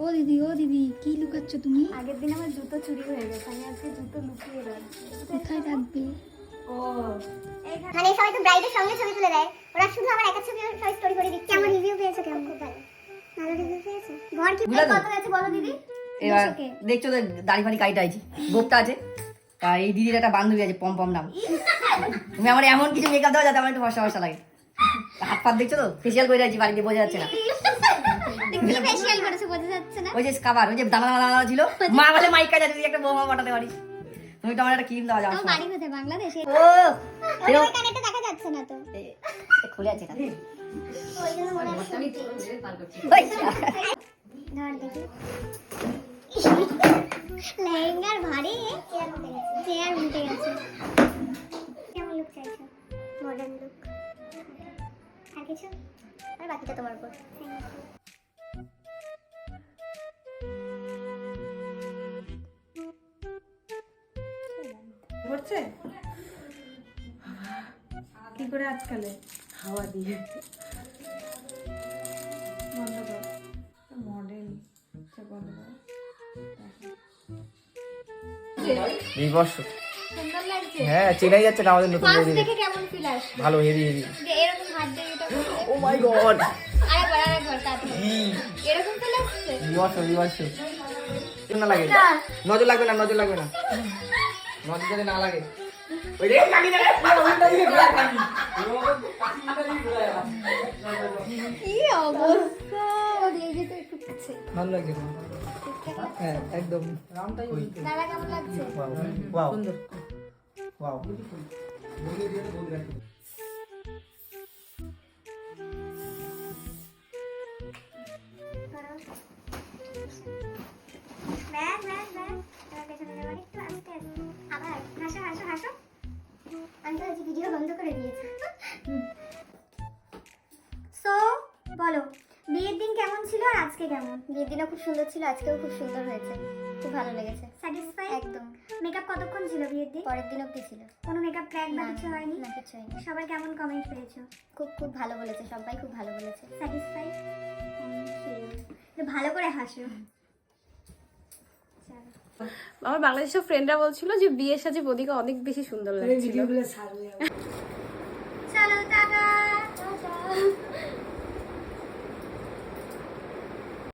ও দিদি কি লুকাচ্ছ তুমি? আগের দিন আমার জুতো চুরি হয়ে গেছে, আমি আজকে জুতো লুকিয়ে রাখছি। কোথায় রাখবে? ও মানে সবাই তো ব্রাইডের সঙ্গে ছবি তুলে দেয়, ওরা শুধু আমার একা ছবি সবাই স্টোরি করে দিচ্ছে। কেমন রিভিউ পেয়েছো? কেমন? খুব ভালো, ভালো রিভিউ পেয়েছো। ঘর কি কত আছে বলো দিদি? এবার দেখছো তো দাড়ি ফাড়ি কাইটা আছে, গোপটা আছে। তা এই দিদির একটা বান্ধবী আছে পম নাম, তুমি আমার এমন কিছু মেকআপ দেওয়া যাতে আমার একটু ফর্সা লাগে। হাত পাত দেখছো তো ফেসিয়াল করে যাচ্ছি, বাড়িতে বোঝা যাচ্ছে না। ফেশিয়াল করেছো বোঝা যাচ্ছে না। ওই যে কাবার ওই যে দানা দানা ছিল, মা বলে মাইক কাজ আছে, তুই একটা বৌমা পাঠাতে পারিস। তুমি তো আমার একটা ক্রিম দেওয়া যাও। তোমার বাড়ি কোথায়? বাংলাদেশে? ও ওই কানেরটা দেখা যাচ্ছে না তো, খুলে আছে কানে। ওই জন্য মনে হচ্ছে ধর দেখি। লেহেঙ্গার ভারী চেয়ার উল্টে গেছে। কেমন লুক চাইছো? Modern look. আর কিছু? আর বাকিটা তোমার উপর। করছে কি করে আজকালে? হাওয়া দিয়ে বন্ধ কর মডেল, বন্ধ কর। বিবর্ষ। সুন্দর লাগছে। হ্যাঁ চেনাই যাচ্ছে না আমাদের নতুন ফার্স্ট বৌদি। দেখে কেমন ফিল আসছে? ভালো, হেভি হেভি। যে এরকম হাত দিয়ে এটা করলে ও মাই গড, আরেকবার তাড়াতাড়ি এরকম ফিল আসছে। বিবর্ষ বিবর্ষ। না লাগে, নজর লাগবে না, নজর লাগবে না, নজর যদি না লাগে। ওই রে কাকি না, উল্টা দিকে ঘোরা কাকি। কি অবস্থা! ওর এই যে তো একটু কাছে। ভালো লাগছে তো? হ্যাঁ একদম। দাদা কেমন লাগছে? ওয়াও সুন্দর, ওয়াও। ব্যাগ এবার পেছনে যাবার একটু আস্তে আস্তে। আবার হাসো। আমি তো আজকে ভিডিও বন্ধ করে দিয়েছি। সো বলো, বিয়ের দিন কেমন ছিল আর আজকে কেমন? বিয়ের দিনও খুব সুন্দর ছিল, আজকেও খুব সুন্দর হয়েছে, খুব ভালো লেগেছে। স্যাটিসফাই? একদম। মেকআপ কতক্ষণ ছিল বিয়ের দিন? পরের দিন অবধি ছিল। কোনো মেকআপ ক্র্যাক বা কিছু হয়নি? না, কিছু হয়নি। সবাই কেমন কমেন্ট পেয়েছো? খুব ভালো বলেছে, সবাই খুব ভালো বলেছে। স্যাটিসফাই? ভালো করে হাসো। আমার বাংলাদেশের ফ্রেন্ডরা বলছিল যে বিয়ের সাজে বদিকে অনেক বেশি সুন্দর লাগছিল।